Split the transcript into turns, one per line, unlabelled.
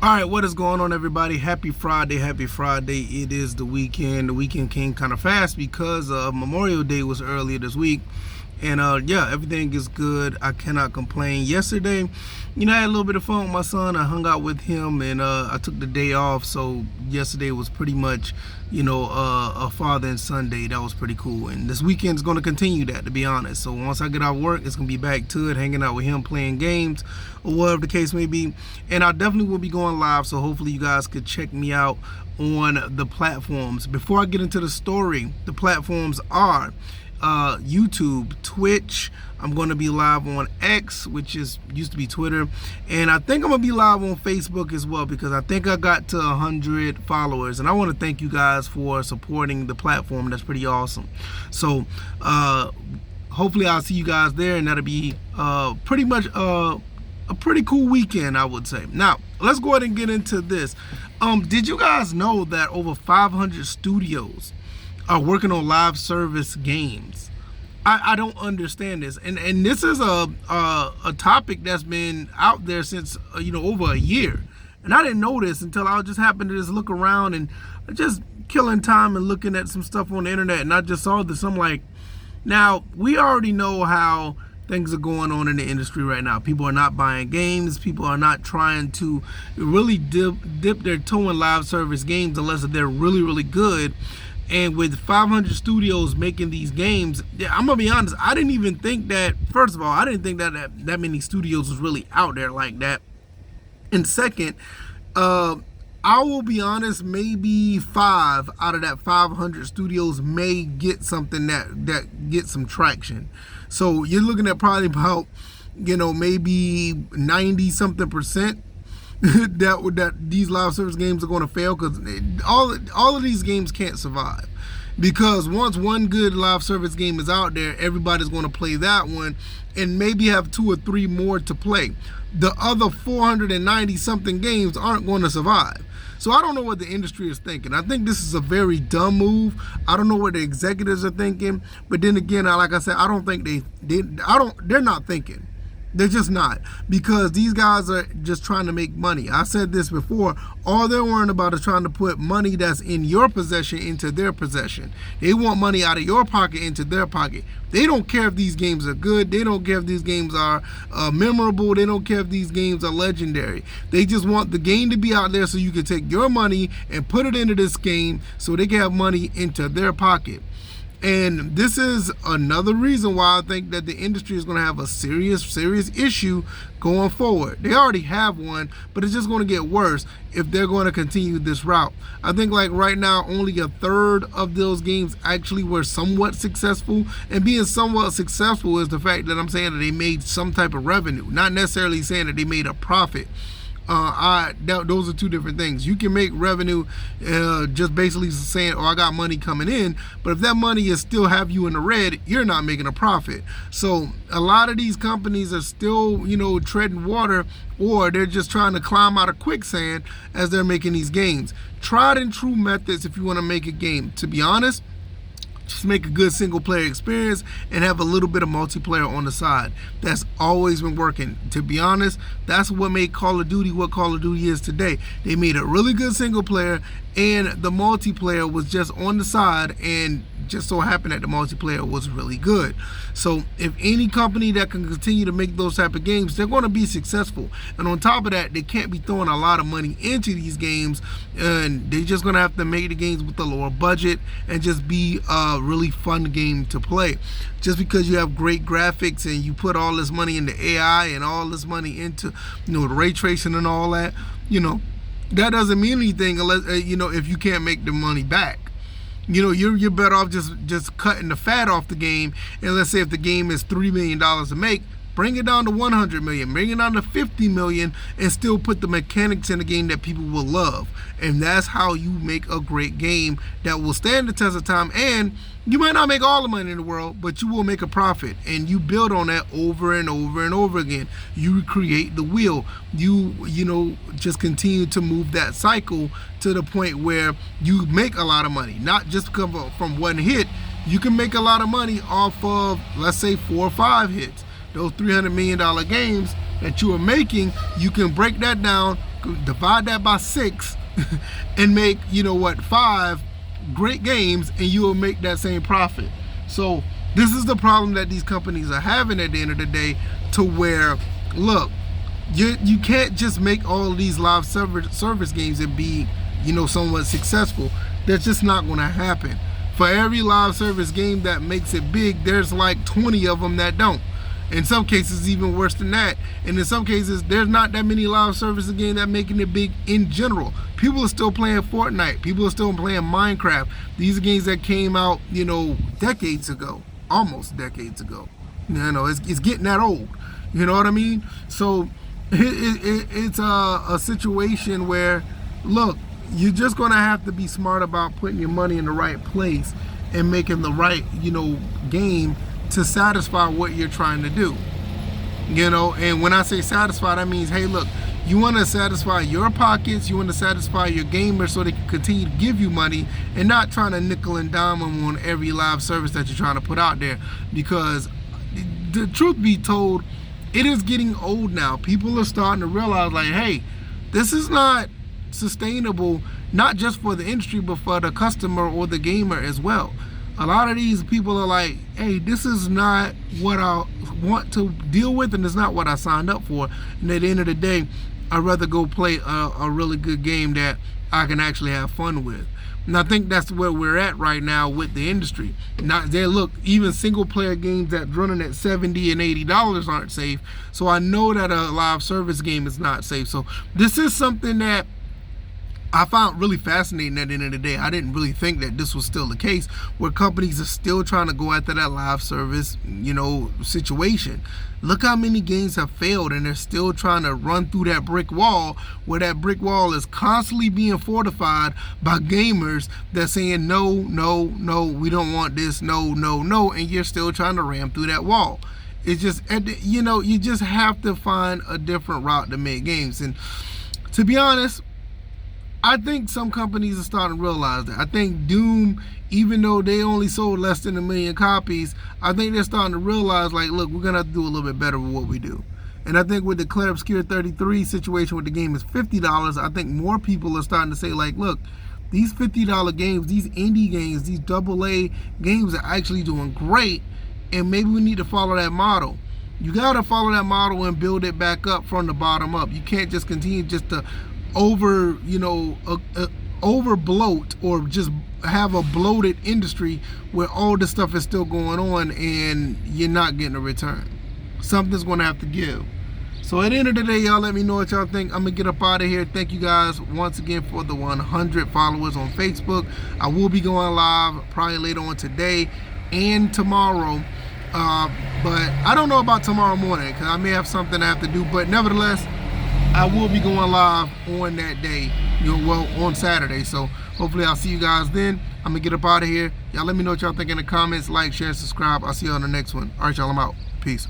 All right, what is going on, everybody? Happy Friday, happy Friday. It is the weekend. The weekend came kind of fast because Memorial Day was earlier this week. And yeah, everything is good. I cannot complain. Yesterday, I had a little bit of fun with my son. I hung out with him, and I took the day off. So yesterday was pretty much, a father and son day. That was pretty cool. And this weekend is going to continue that, to be honest. So once I get out of work, it's going to be back to it, hanging out with him, playing games, or whatever the case may be. And I definitely will be going live, so hopefully you guys could check me out on the platforms. Before I get into the story, the platforms are YouTube, Twitch. I'm going to be live on X, which used to be Twitter, and I think I'm going to be live on Facebook as well, because I think I got to 100 followers, and I want to thank you guys for supporting the platform. That's pretty awesome. So hopefully I'll see you guys there, and that'll be pretty much a pretty cool weekend, I would say. Now let's go ahead and get into this. Did you guys know that over 500 studios are working on live service games? I don't understand this, and this is a topic that's been out there since over a year, and I didn't know this until I just happened to just look around and just killing time and looking at some stuff on the internet, and I just saw this. I'm like, now we already know how things are going on in the industry right now. People are not buying games. People are not trying to really dip their toe in live service games unless they're really, really good. And with 500 studios making these games, I'm gonna be honest, I didn't even think that, first of all, I didn't think that many studios was really out there like that. And second, I will be honest, maybe 5 out of that 500 studios may get something that gets some traction. So you're looking at probably about, maybe 90 something percent that these live service games are going to fail, because all of these games can't survive, because once one good live service game is out there, everybody's going to play that one and maybe have 2 or 3 more to play. The other 490 something games aren't going to survive. So I don't know what the industry is thinking. I think this is a very dumb move. I don't know what the executives are thinking, but then again, like I said, I don't think they're not thinking. They're just not, because these guys are just trying to make money. I said this before. All they're worrying about is trying to put money that's in your possession into their possession. They want money out of your pocket into their pocket. They don't care if these games are good. They don't care if these games are memorable. They don't care if these games are legendary. They just want the game to be out there so you can take your money and put it into this game so they can have money into their pocket. And this is another reason why I think that the industry is going to have a serious issue going forward. They already have one, but it's just going to get worse if they're going to continue this route. I think like right now, only a third of those games actually were somewhat successful. And being somewhat successful is the fact that I'm saying that they made some type of revenue, not necessarily saying that they made a profit. Those are two different things. You can make revenue just basically saying, oh, I got money coming in, but if that money is still have you in the red, you're not making a profit. So a lot of these companies are still, treading water, or they're just trying to climb out of quicksand as they're making these games. Tried and true methods if you want to make a game. To be honest, just make a good single player experience and have a little bit of multiplayer on the side. That's always been working. To be honest, that's what made Call of Duty what Call of Duty is today. They made a really good single player, and the multiplayer was just on the side, and just so happened that the multiplayer was really good. So if any company that can continue to make those type of games, they're going to be successful. And on top of that, they can't be throwing a lot of money into these games, and they're just going to have to make the games with a lower budget and just be a really fun game to play. Just because you have great graphics and you put all this money into AI and all this money into the ray tracing and all that, that doesn't mean anything unless if you can't make the money back. You're better off just cutting the fat off the game. And let's say if the game is $3 million to make, bring it down to 100 million, bring it down to 50 million, and still put the mechanics in the game that people will love. And that's how you make a great game that will stand the test of time. And you might not make all the money in the world, but you will make a profit, and you build on that over and over and over again. You recreate the wheel. You just continue to move that cycle to the point where you make a lot of money, not just come from one hit. You can make a lot of money off of, let's say, 4 or 5 hits. Those $300 million games that you are making, you can break that down, divide that by 6 and make, 5 great games, and you will make that same profit. So this is the problem that these companies are having at the end of the day, to where, look, you can't just make all of these live service games and be, somewhat successful. That's just not going to happen. For every live service game that makes it big, there's like 20 of them that don't. In some cases, even worse than that. And in some cases, there's not that many live service games that making it big in general. People are still playing Fortnite. People are still playing Minecraft. These are games that came out, decades ago, almost decades ago. It's getting that old. You know what I mean? So it's a situation where, look, you're just going to have to be smart about putting your money in the right place and making the right, game to satisfy what you're trying to do. And when I say satisfy, that means, hey, look, you want to satisfy your pockets, you want to satisfy your gamers so they can continue to give you money, and not trying to nickel and dime them on every live service that you're trying to put out there. Because the truth be told, it is getting old now. People are starting to realize, like, hey, this is not sustainable, not just for the industry, but for the customer or the gamer as well. A lot of these people are like, hey, this is not what I want to deal with, and it's not what I signed up for. And at the end of the day, I'd rather go play a really good game that I can actually have fun with. And I think that's where we're at right now with the industry. Now, look, even single player games that's running at $70 and $80 aren't safe. So I know that a live service game is not safe. So this is something that I found really fascinating at the end of the day. I didn't really think that this was still the case, where companies are still trying to go after that live service, situation. Look how many games have failed, and they're still trying to run through that brick wall, where that brick wall is constantly being fortified by gamers that's saying, no, no, no, we don't want this, no, no, no, and you're still trying to ram through that wall. It's just, you just have to find a different route to make games. And to be honest, I think some companies are starting to realize that. I think Doom, even though they only sold less than 1 million copies, I think they're starting to realize, like, look, we're going to have to do a little bit better with what we do. And I think with the Clair Obscur 33 situation, where the game is $50, I think more people are starting to say, like, look, these $50 games, these indie games, these AA games are actually doing great, and maybe we need to follow that model. You got to follow that model and build it back up from the bottom up. You can't just continue just to over bloat, or just have a bloated industry where all this stuff is still going on and you're not getting a return. Something's going to have to give. So at the end of the day, y'all let me know what y'all think. I'm going to get up out of here. Thank you guys once again for the 100 followers on Facebook. I will be going live probably later on today and tomorrow. But I don't know about tomorrow morning, because I may have something I have to do. But nevertheless, I will be going live on that day, on Saturday. So hopefully I'll see you guys then. I'm going to get up out of here. Y'all let me know what y'all think in the comments. Like, share, subscribe. I'll see you on the next one. All right, y'all, I'm out. Peace.